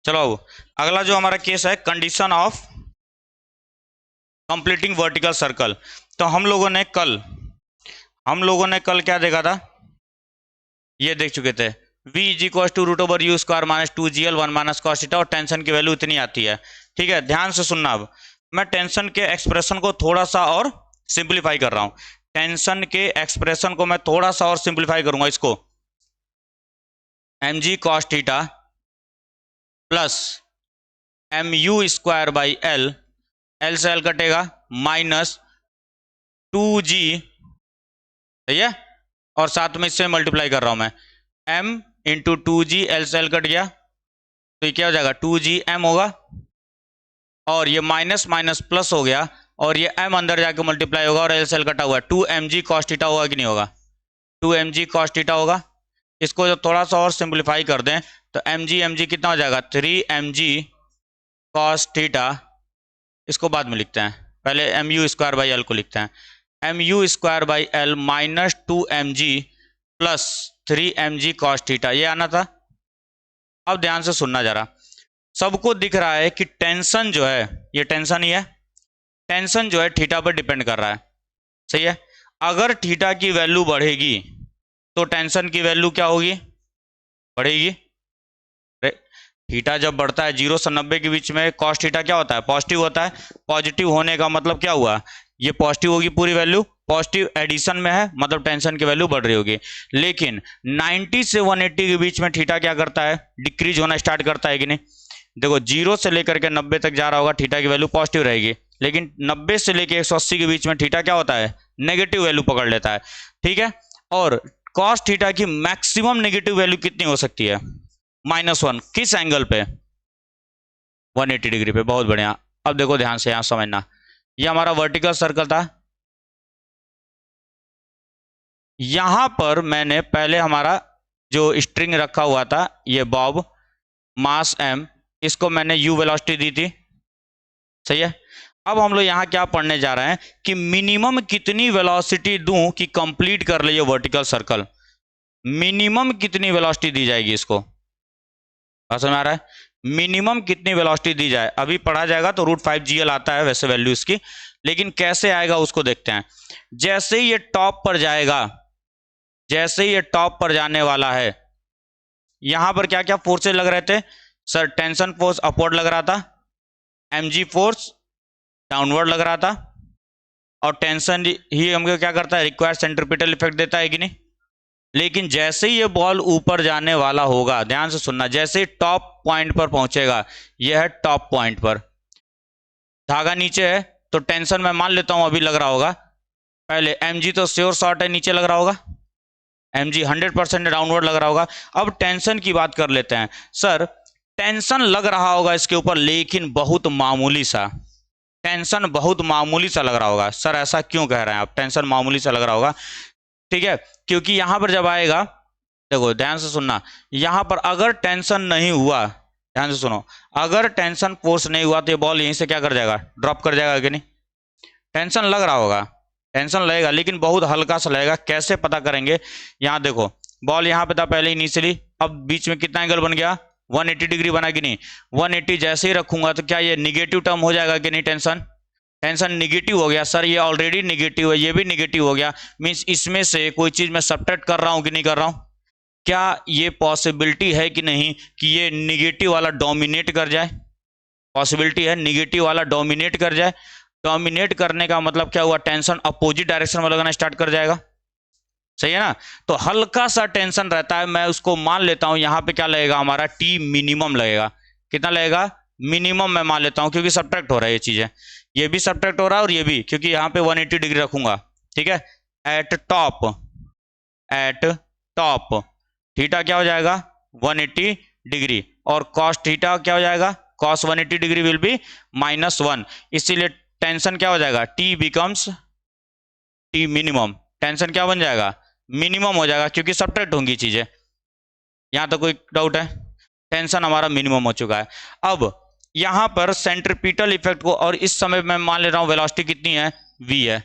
चलो अब अगला जो हमारा केस है, condition of completing vertical circle. तो हम लोगों ने कल क्या देखा था, ये देख चुके थे, v is equal to root over you square minus 2gl 1 minus cos theta, और टेंशन की वैल्यू इतनी आती है। ठीक है, ध्यान से सुनना। अब मैं टेंशन के एक्सप्रेशन को थोड़ा सा और सिंप्लीफाई कर रहा हूं। टेंशन के एक्सप्रेशन को मैं थोड़ा सा और सिंप्लीफाई करूंगा। इसको mg cos theta plus mu square by L, L से एल कटेगा, माइनस 2g, सही है, और साथ में इससे मल्टीप्लाई कर रहा हूं मैं, m इंटू 2g, एल से एल कट गया, तो ये क्या हो जाएगा 2gm होगा, और ये माइनस माइनस प्लस हो गया, और ये m अंदर जाके मल्टीप्लाई होगा, और एल से एल कटा हुआ है, 2mg cos थीटा होगा कि नहीं होगा, 2mg cos थीटा होगा। इसको जब थोड़ा सा और सिंप्लीफाई कर दें तो mg कितना हो जाएगा, 3mg cos थीटा। इसको बाद में लिखते हैं, पहले mu स्क्वायर बाई एल को लिखते हैं, mu square by L minus 2mg plus 3mg cos theta, ये आना था। अब ध्यान से सुनना जरा, सबको दिख रहा है कि टेंशन जो है, ये टेंशन ही है, टेंशन जो है थीटा पर डिपेंड कर रहा है, सही है। अगर थीटा की वैल्यू बढ़ेगी तो टेंशन की वैल्यू क्या होगी, बढ़ेगी। थीटा जब बढ़ता है 0 से 90 के बीच में, कॉस थीटा क्या होता है, पॉजिटिव होता है। पॉजिटिव होने का मतलब क्या हुआ, ये पॉजिटिव होगी पूरी वैल्यू, पॉजिटिव एडिशन में है, मतलब टेंशन की वैल्यू बढ़ रही होगी। लेकिन 90 से 180 के बीच में थीटा क्या करता है, डिक्रीज होना स्टार्ट करता है कि नहीं। देखो 0 से लेकर के 90 तक जा रहा होगा, थीटा की वैल्यू पॉजिटिव रहेगी, लेकिन 90 से लेकर 180 के बीच में थीटा क्या होता है, नेगेटिव वैल्यू पकड़ लेता है। ठीक है, और कॉस थीटा की मैक्सिमम नेगेटिव वैल्यू कितनी हो सकती है, -1, किस एंगल पे, 180 डिग्री पे। बहुत बढ़िया। अब देखो ध्यान से यहां समझना, ये हमारा वर्टिकल सर्कल था, यहां पर मैंने पहले हमारा जो स्ट्रिंग रखा हुआ था, ये बॉब, मास m, इसको मैंने u वेलोसिटी दी थी, सही है। अब हम लोग यहां क्या पढ़ने जा रहे हैं कि मिनिमम कितनी वेलोसिटी दूं कि कंप्लीट कर ले ये वर्टिकल सर्कल, मिनिमम कितनी वेलोसिटी दी जाएगी, इसको समझ में आ रहा है, मिनिमम कितनी वेलोसिटी दी जाए। अभी पढ़ा जाएगा तो √5gl आता है वैसे वैल्यू इसकी, लेकिन कैसे आएगा उसको देखते हैं। जैसे ही ये टॉप पर जाएगा, जैसे ही ये टॉप पर जाने वाला है, यहां पर क्या क्या फोर्सेज लग रहे थे सर, टेंशन फोर्स अपवर्ड लग रहा था, mg फोर्स डाउनवर्ड लग रहा था, और टेंशन ही हमको क्या करता है, रिक्वायर्ड सेंट्रीपिटल इफेक्ट देता है कि नहीं। लेकिन जैसे ही ये बॉल ऊपर जाने वाला होगा, ध्यान से सुनना, जैसे ही टॉप पॉइंट पर पहुंचेगा, यह है टॉप पॉइंट पर, धागा नीचे है, तो टेंशन मैं मान लेता हूं अभी लग रहा होगा, पहले mg तो श्योर शॉट है, नीचे लग रहा होगा, mg 100% डाउनवर्ड लग रहा होगा। अब टेंशन की बात कर लेते हैं। सर टेंशन लग रहा होगा इसके ऊपर, लेकिन बहुत मामूली सा, टेंशन बहुत मामूली सा लग रहा होगा। सर ऐसा क्यों कह रहे हैं आप, टेंशन मामूली सा लग रहा होगा, ठीक है, क्योंकि यहां पर जब आएगा, देखो ध्यान से सुनना, यहां पर अगर टेंशन नहीं हुआ, ध्यान से सुनो, अगर टेंशन फोर्स नहीं हुआ तो ये बॉल यहीं से क्या कर जाएगा, ड्रॉप कर जाएगा कि नहीं। टेंशन लग रहा होगा, टेंशन लगेगा, लेकिन बहुत हल्का सा लगेगा। कैसे पता करेंगे, यहां देखो बॉल यहां पे था पहले इनिशियली, अब बीच में कितना एंगल बन गया, 180 डिग्री बना कि नहीं। 180 जैसे ही रखूंगा तो क्या ये निगेटिव टर्म हो जाएगा कि नहीं, टेंशन, टेंशन निगेटिव हो गया। सर ये ऑलरेडी निगेटिव है, ये भी निगेटिव हो गया, मीन्स इसमें से कोई चीज मैं सब्ट्रैक्ट कर रहा हूं कि नहीं कर रहा हूं। क्या ये पॉसिबिलिटी है कि नहीं कि ये निगेटिव वाला डोमिनेट कर जाए, पॉसिबिलिटी है निगेटिव वाला डोमिनेट कर जाए। डोमिनेट करने का मतलब क्या हुआ, टेंशन अपोजिट डायरेक्शन में लगना स्टार्ट कर जाएगा, सही है ना। तो हल्का सा टेंशन रहता है, मैं उसको मान लेता हूं यहां पे क्या लगेगा, हमारा टी मिनिमम लगेगा। कितना लगेगा, मिनिमम मैं मान लेता हूं, क्योंकि सब्ट्रैक्ट हो रहा है ये चीजें, ये भी सब्ट्रैक्ट हो रहा है और ये भी, क्योंकि यहाँ पे 180 डिग्री रखूंगा, ठीक है। Eight top, eight top theta क्या हो जाएगा, 180 डिग्री, और कॉस थीटा क्या हो जाएगा, कॉस 180 डिग्री विल बी -1, इसीलिए टेंशन क्या हो जाएगा, T becomes T minimum, tension क्या बन जाएगा, मिनिमम हो जाएगा, क्योंकि सब्ट्रैक्ट होंगी चीजें। यहां तो कोई डाउट है, टेंशन हमारा मिनिमम हो चुका है। अब यहां पर सेंट्रीपिटल इफेक्ट को, और इस समय मैं मान ले रहा हूं वेलोसिटी कितनी है, v है,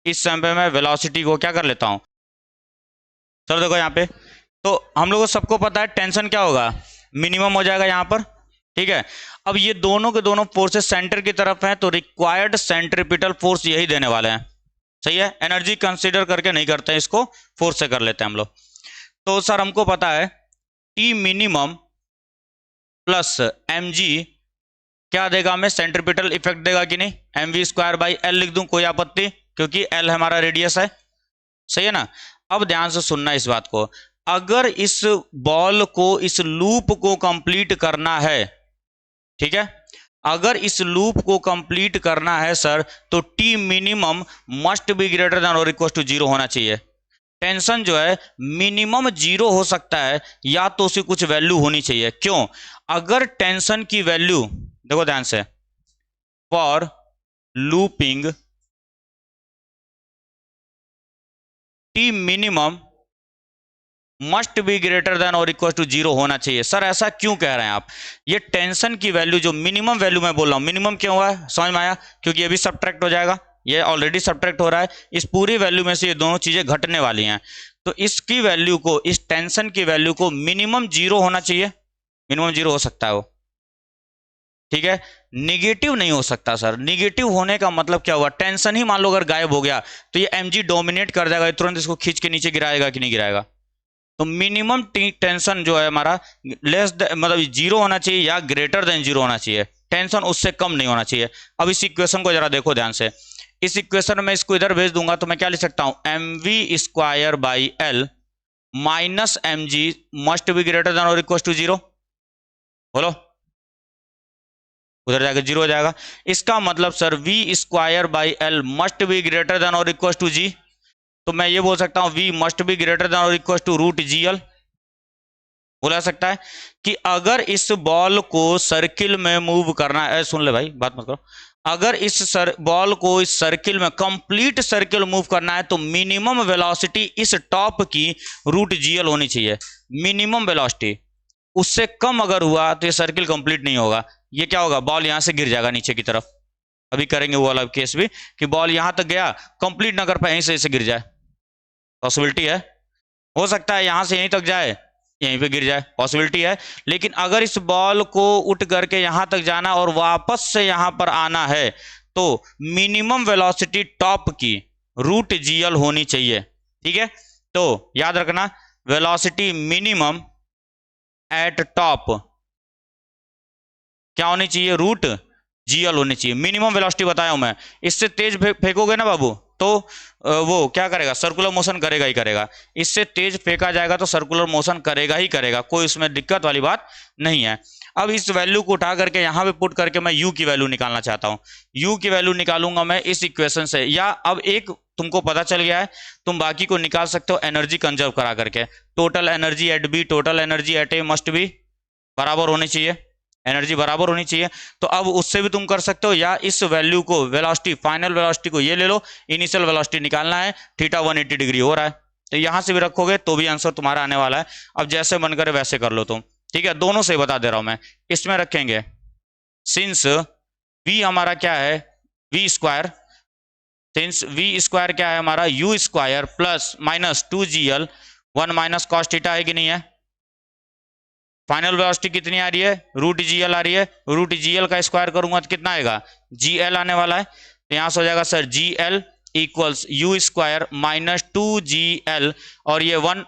इस समय पे मैं वेलोसिटी को क्या कर लेता हूं, सर देखो यहां पे, तो हम लोगों को सबको पता है टेंशन क्या होगा, मिनिमम हो जाएगा यहां पर, ठीक है। अब ये दोनों के दोनों फोर्सेस सेंटर की तरफ हैं, तो रिक्वायर्ड सेंट्रीपिटल फोर्स यही देने वाले हैं। सही है, एनर्जी कंसीडर करके नहीं करते हैं इसको, फोर्स से कर लेते हैं हम लोग। तो सर हमको पता है T minimum plus M G क्या देगा हमें, सेंट्रीपिटल इफेक्ट देगा कि नहीं, M V square by L लिख दूं, कोई आपत्ति, क्योंकि एल हमारा रेडियस है। सही है ना। अब ध्यान से सुनना इस बात को, अगर इस बॉल को, इस लूप को कंप्लीट करना है, ठीक है, अगर इस लूप को कंप्लीट करना है सर, तो T minimum must be greater than और इक्वल टू जीरो होना चाहिए। टेंशन जो है मिनिमम जीरो हो सकता है, या तो उसकी कुछ वैल्यू होनी चाहिए। क्यों? अगर टेंशन की वैल्यू, देखो ध्यान से, for looping T minimum must be greater than और इक्वल टू जीरो होना चाहिए। सर ऐसा क्यों कह रहे हैं आप? ये टेंशन की वैल्यू जो मिनिमम वैल्यू मैं बोल रहा हूं, मिनिमम क्यों हुआ है, समझ में आया? क्योंकि ये भी सब्ट्रैक्ट हो जाएगा, ये ऑलरेडी सब्ट्रैक्ट हो रहा है, इस पूरी वैल्यू में से ये दोनों चीजें घटने वाली हैं। तो इसकी वैल्यू को, इस टेंशन की वैल्यू को मिनिमम जीरो होना चाहिए, मिनिमम जीरो हो सकता है वो, ठीक है, निगेटिव नहीं हो सकता। सर निगेटिव होने का मतलब क्या हुआ, टेंशन ही मान लो अगर गायब हो गया तो ये एमजी डोमिनेट कर जाएगा, तुरंत इसको खींच के नीचे गिराएगा कि नहीं गिराएगा। तो मिनिमम टेंशन जो है हमारा लेस मतलब जीरो होना चाहिए या ग्रेटर देन जीरो होना चाहिए, टेंशन उससे कम नहीं होना चाहिए। अब इस इक्वेशन को जरा देखो ध्यान से, इस इक्वेशन में इसको इधर भेज दूंगा तो मैं क्या लिख सकता हूं, M V square by L minus M G must be greater than और इक्वल टू जीरो। बोलो, उधर जाकर जीरो हो जाएगा। इसका मतलब sir V square by L must be greater than और इक्वल टू जी, तो मैं ये बोल सकता हूं V must be greater than और equal to root G L. बोला सकता है कि अगर इस बॉल को सर्किल में मूव करना है, सुन ले भाई बात मत करो, अगर इस बॉल को इस सर्किल में, कंप्लीट सर्किल मूव करना है, तो मिनिमम वेलोसिटी इस टॉप की रूट जीएल होनी चाहिए, मिनिमम वेलोसिटी। उससे कम अगर हुआ तो ये सर्किल कंप्लीट नहीं होगा, ये क्या होगा, बॉल यहां से गिर जाएगा नीचे की तरफ। अभी करेंगे वो वाला केस भी कि बॉल यहां तक गया, कंप्लीट ना कर पाए, यहीं से ऐसे गिर जाए, पॉसिबिलिटी है। हो सकता है यहां से यहीं तक जाए, यहीं पे गिर जाए, पॉसिबिलिटी है। लेकिन अगर इस बॉल को उठ करके यहां तक जाना और वापस से यहां पर आना है, तो मिनिमम वेलोसिटी टॉप की रूट जीएल होनी चाहिए, ठीक है। तो याद रखना, वेलोसिटी मिनिमम एट टॉप क्या होनी चाहिए, रूट जीएल होनी चाहिए। मिनिमम वेलोसिटी बताया हूं मैं, इससे तेज फेंकोगे ना बाबू तो वो क्या करेगा, सर्कुलर मोशन करेगा ही करेगा। इससे तेज फेंका जाएगा तो सर्कुलर मोशन करेगा ही करेगा, कोई उसमें दिक्कत वाली बात नहीं है। अब इस वैल्यू को उठा करके यहां पे पुट करके मैं यू की वैल्यू निकालना चाहता हूं। यू की वैल्यू निकालूंगा मैं इस इक्वेशन से, या अब एक तुमको पता चल गया है, तुम बाकी को निकाल सकते हो एनर्जी कंजर्व करा करके। Total energy at B, total energy at A must be बराबर होनी चाहिए, एनर्जी बराबर होनी चाहिए। तो अब उससे भी तुम कर सकते हो, या इस वैल्यू को, वेलोसिटी, फाइनल वेलोसिटी को ये ले लो, इनिशियल वेलोसिटी निकालना है, थीटा 180 डिग्री हो रहा है, तो यहां से भी रखोगे तो भी आंसर तुम्हारा आने वाला है। अब जैसे मन करे वैसे कर लो तुम, ठीक है, दोनों से बता दे रहा हूं मैं। इसमें रखेंगे सिंस वी हमारा क्या है, V square, since V square क्या है हमारा, u square plus minus 2gl 1 minus cos theta है कि नहीं है। फाइनल वेलोसिटी कितनी आ रही है, रूट जीएल आ रही है, रूट जीएल का स्क्वायर करूंगा तो कितना आएगा, जीएल आने वाला है। तो यहां से हो जाएगा sir GL equals you square minus 2gl, और ये 1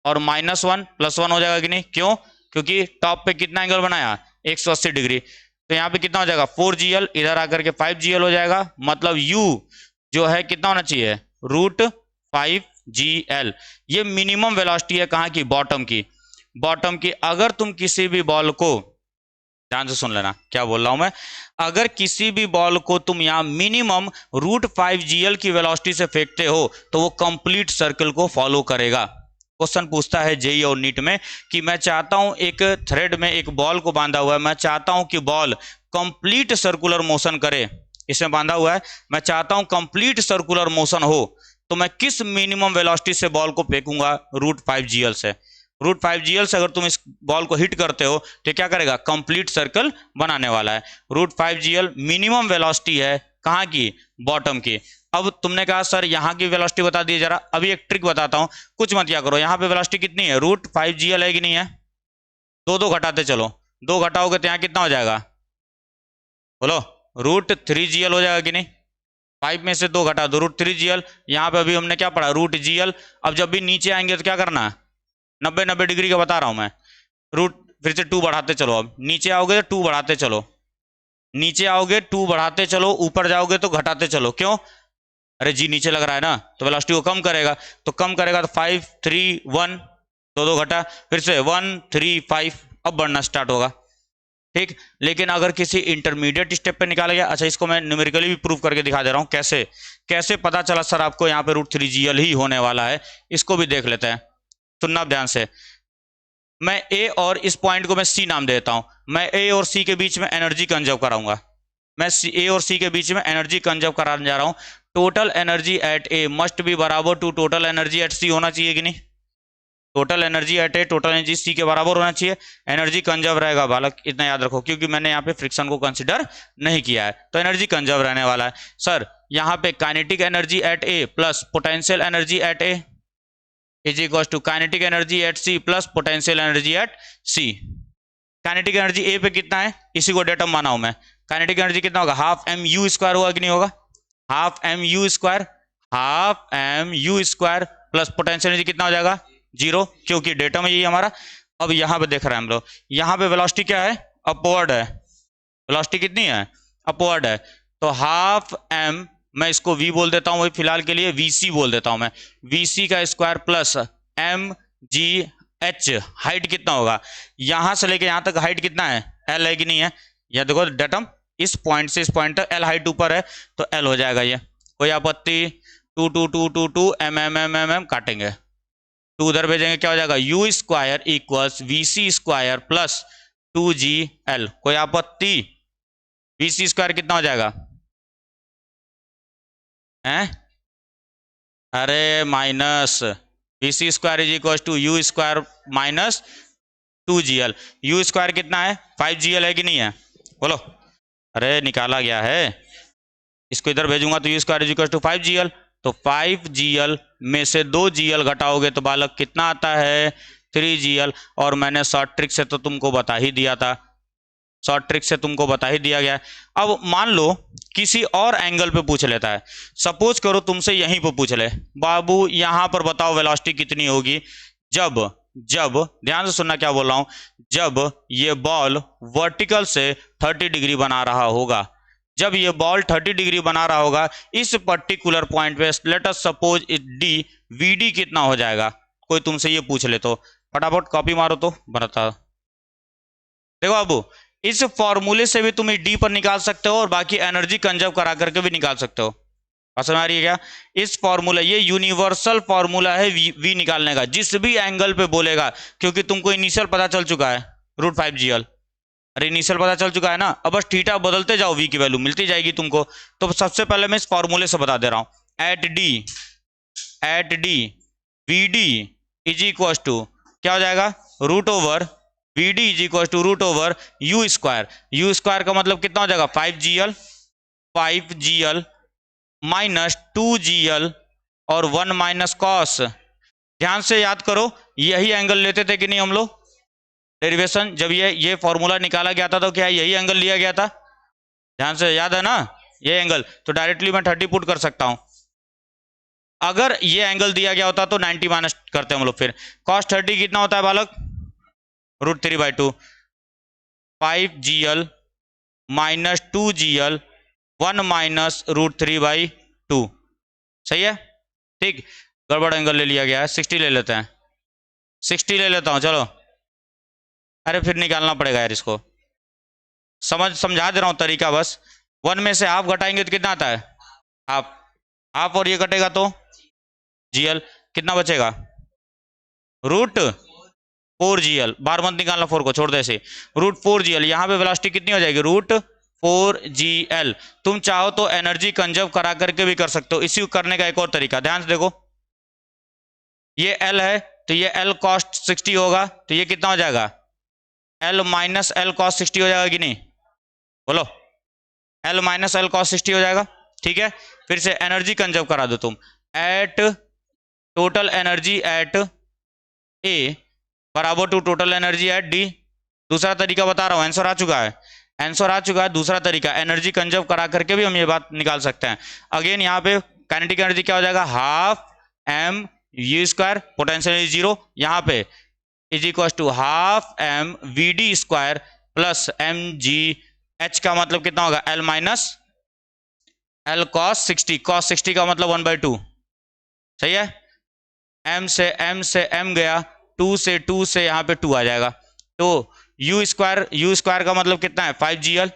और माइनस 1 प्लस 1 हो जाएगा कि नहीं, क्यों, क्योंकि टॉप पे कितना एंगल बनाया, 180 डिग्री। तो यहाँ पे कितना हो जाएगा 4gl, इधर आकर के 5gl हो जाएगा, मतलब u जो है कितना होना चाहिए, रूट 5gl। ये मिनिमम वेलोसिटी है कहाँ की, बॉटम की, बॉटम की। अगर तुम किसी भी बॉल को, ध्यान से सुन लेना क्या बोल रहा हूं मैं, अगर किसी भी बॉल को तुम यहां मिनिमम रूट 5gl की वेलोसिटी से फेंकते हो तो वो कंप्लीट सर्कल को फॉलो करेगा। क्वेश्चन पूछता है जेई और नीट में कि मैं चाहता हूं एक थ्रेड में एक बॉल को बांधा हुआ है, मैं चाहता हूं कि बॉल कंप्लीट सर्कुलर मोशन करे, इसमें बांधा हुआ है, मैं चाहता हूं कंप्लीट सर्कुलर मोशन हो, तो मैं किस मिनिमम वेलोसिटी से बॉल को फेंकूंगा, रूट 5gl से। रूट 5gl से अगर तुम इस बॉल को हिट करते हो तो क्या करेगा, कंप्लीट सर्कल बनाने वाला है। रूट 5gl मिनिमम वेलोसिटी है कहाँ की, बॉटम की। अब तुमने कहा सर यहाँ की वेलोसिटी बता दी जरा, अभी एक ट्रिक बताता हूं, कुछ मत क्या करो, यहाँ पे वेलोसिटी कितनी है, रूट 5gl है कि नहीं है, दो घटाते चलो, 2 घटाओगे तो यहाँ कितना हो जाएगा, बोलो, √3gl हो जाएगा कि नहीं। 5 में से 2 घटा दो, √3gl। यहाँ पे अभी हमने क्या पढ़ा, √gl। अब जब भी नीचे आएंगे तो क्या करना है, 90 डिग्री का बता रहा हूं मैं, रूट फिर से 2 बढ़ाते चलो। अब नीचे आओगे तो 2 बढ़ाते चलो, नीचे आओगे 2 बढ़ाते चलो, ऊपर जाओगे तो घटाते चलो। क्यों, अरे जी नीचे लग रहा है ना, तो वेलोसिटी को कम करेगा, तो कम करेगा तो 5 3 1, 2 घटा, फिर से 1 3 5, अब बढ़ना स्टार्ट होगा। ठीक, लेकिन अगर किसी इंटरमीडिएट स्टेप पे निकाला गया, अच्छा इसको मैं न्यूमेरिकली भी प्रूव करके दिखा दे रहा हूं, कैसे कैसे पता चला सर आपको यहाँ पे √3gl ही होने वाला है, इसको भी देख लेते हैं। सुनना ध्यान से, मैं ए और इस पॉइंट को मैं सी नाम देता हूं, मैं ए और सी के बीच में एनर्जी कंजर्व कराऊंगा, मैं ए और सी के बीच में एनर्जी कंजर्व कराने जा रहा हूं। Total energy at A must be बराबर to total energy at C होना चाहिए कि नहीं, total energy at A total energy C के बराबर होना चाहिए। एनर्जी कंजर्व रहेगा बालक, इतना याद रखो, क्योंकि मैंने यहाँ पे फ्रिक्शन को कंसिडर नहीं किया है, तो एनर्जी कंजर्व रहने वाला है। सर यहाँ पे kinetic energy at A plus potential energy at A is equal to kinetic energy at C plus potential energy at C. Kinetic energy A पे कितना है, इसी को डेटम माना हूं मैं। काइनेटिक एनर्जी कितना होगा, हाफ एम यू स्क्वायर होगा कि नहीं होगा, half M u square, half M u square plus potential energy कितना हो जाएगा, 0, क्योंकि डेटम है यही हमारा। अब यहां पे देख रहे हैं हम लोग, यहां पे वेलोसिटी क्या है, अपवर्ड है, वेलोसिटी कितनी है, अपवर्ड है, तो हाफ एम, मैं इसको v बोल देता हूं वही फिलहाल के लिए, vc बोल देता हूं मैं, vc का square plus M G H, height कितना होगा, यहां से लेके यहां तक हाइट कितना है, l है कि नहीं है, यह देखो डेटम इस पॉइंट से इस पॉइंट तक l हाइट ऊपर है, तो l हो जाएगा ये, कोई आपत्ति, 2 2 2 2 2 M M M M M काटेंगे, 2 उधर भेजेंगे, क्या हो जाएगा, u square equals vc square plus 2gl, कोई आपत्ति, vc स्क्वायर कितना हो जाएगा, हैं, अरे minus vc square is equal to u square minus 2gl, u square कितना है, 5gl है कि नहीं है, बोलो, अरे निकाला गया है, इसको इधर भेजूंगा तो u square is equal to 5gl, तो 5gl में से 2gl घटाओगे तो बालक कितना आता है, 3gl, और मैंने शॉर्ट ट्रिक से तो तुमको बता ही दिया था, शॉर्ट ट्रिक से तुमको बता ही दिया गया है। अब मान लो किसी और एंगल पे पूछ लेता है, सपोज करो तुमसे यहीं पे पूछ ले, बाबू यहां पर बताओ वेलोसिटी कितनी होगी, जब जब ध्यान से सुनना क्या बोल रहा हूं, जब ये बॉल वर्टिकल से 30 डिग्री बना रहा होगा, जब ये बॉल 30 डिग्री बना रहा होगा, इस पर्टिकुलर पॉइंट पे let us suppose D, V D कितना हो जाएगा, कोई तुमसे ये पूछ ले तो फटाफट कॉपी मारो तो बताओ। देखो बाबू, इस फॉर्मूले से भी तुम डी पर निकाल सकते हो और बाकी एनर्जी कंजर्व करा करके भी निकाल सकते हो, समझ आ रही है क्या, इस फॉर्मूला, ये यूनिवर्सल फॉर्मूला है वी निकालने का, जिस भी एंगल पे बोलेगा, क्योंकि तुमको इनिशियल पता चल चुका है √5gl, अरे इनिशियल पता चल चुका है ना, अब बस थीटा बदलते जाओ, वी की वैल्यू मिलती जाएगी तुमको। तो सबसे पहले मैं इस फॉर्मूले से बता दे रहा हूं, at D V D is equal to क्या हो जाएगा, √over V D is equal to √over you square, U square का मतलब कितना हो जाएगा, 5gl माइनस 2gl और 1 माइनस कॉस, ध्यान से याद करो, यही एंगल लेते थे कि नहीं हम लोग, डेरिवेशन जब ये फॉर्मूला निकाला गया था तो क्या यही एंगल लिया गया था, ध्यान से याद है ना, ये एंगल, तो डायरेक्टली मैं 30 पुट कर सकता हूं, अगर ये एंगल दिया गया होता तो 90 माइनस करते हम लोग, फिर कॉस 30 कितना होता है बालक, √3/2, 5gl माइनस 2gl 1 माइनस √3/2, सही है, ठीक, गड़बड़ एंगल ले लिया गया है, 60 ले लेते हैं, 60 ले लेता हूं, चलो, अरे फिर निकालना पड़ेगा यार इसको, समझा दे रहा हूं तरीका, बस 1 में से हाफ घटाएंगे तो कितना आता है, हाफ, हाफ और ये कटेगा तो gl, कितना बचेगा, √4gl, बार मत निकालना 4 को, छोड़ दे ऐसे, √4gl, यहां पे वेलोसिटी कितनी हो जाएगी, √4gl, तुम चाहो तो एनर्जी कंजर्व करा करके भी कर सकते हो, इसी को करने का एक और तरीका, ध्यान से देखो, ये L है तो ये L कॉस्ट 60 होगा, तो ये कितना हो जाएगा, L माइनस L कॉस 60 हो जाएगा कि नहीं, बोलो, L माइनस L कॉस 60 हो जाएगा, ठीक है, फिर से एनर्जी कंजर्व करा दो तुम, at total energy at A बराबर to total energy at D, दूसरा तरीका बता रहा हूँ, आंसर आ चुका है, आंसर आ चुका है। दूसरा तरीका एनर्जी कंजर्व करा करके भी हम ये बात निकाल सकते हैं। अगेन यहाँ पे काइनेटिक एनर्जी क्या हो जाएगा, half M u square, potential energy zero, यहाँ पे is equal to half M V D square plus M G H का मतलब कितना होगा, L minus L cos 60, cos 60 का मतलब 1/2, सही है। m से m गया, 2 से यहाँ पे 2 आ जाएगा, तो u स्क्वायर का मतलब कितना है 5gl,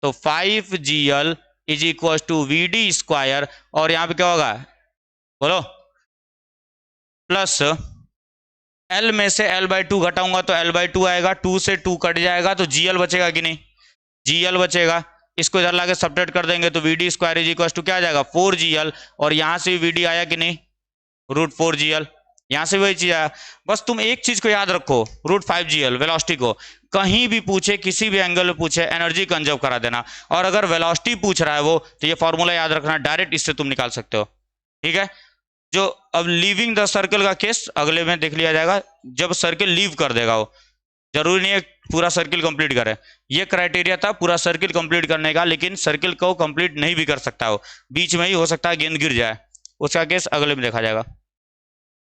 तो 5gl is equal to V D square, और यहाँ पे क्या होगा बोलो, प्लस l में से l/2 घटाऊंगा तो l/2 आएगा, 2 से 2 कट जाएगा तो gl बचेगा कि नहीं, gl बचेगा। इसको इधर लाके सब्ट्रैक्ट कर देंगे तो V D square is equal to क्या आ जाएगा 4gl, और यहां से वी डी आया कि नहीं, √4gl, यहां से वही चीज आया। बस तुम एक चीज को याद रखो, √5gl वेलोसिटी को कहीं भी पूछे, किसी भी एंगल में पूछे, एनर्जी कंजर्व करा देना। और अगर वेलोसिटी पूछ रहा है वो, तो ये फॉर्मूला याद रखना, डायरेक्ट इससे तुम निकाल सकते हो, ठीक है। जो अब लीविंग द सर्कल का केस अगले में देख लिया जाएगा, जब सर्किल लीव कर देगा वो, जरूरी नहीं है पूरा सर्किल कंप्लीट करे। ये क्राइटेरिया था पूरा सर्किल कंप्लीट करने का, लेकिन सर्किल को कंप्लीट नहीं भी कर सकता, वो बीच में ही हो सकता है गेंद गिर जाए, उसका केस अगले में देखा जाएगा।